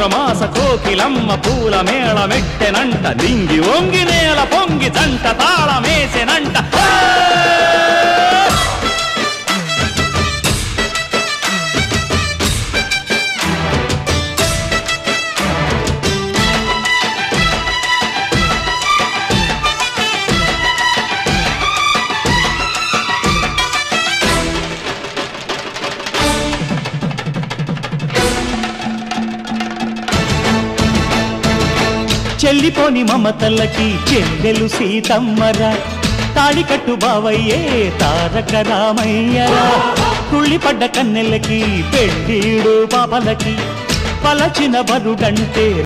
చైత్రమాస కోకిలమ్మ పూల మేళమెట్టెనంట దింగి వంగి నేల పొంగి జంట తాళమేసెనంట చెల్లిపోని మమతలకి చెల్లెలు సీతమ్మరా తాళికట్టు బావయ్యే తారక రామయ్యరా తుళ్ళిపడ్డ కన్నెలకి పెళ్ళీడు పాపలకి పలచిన బరుగంటే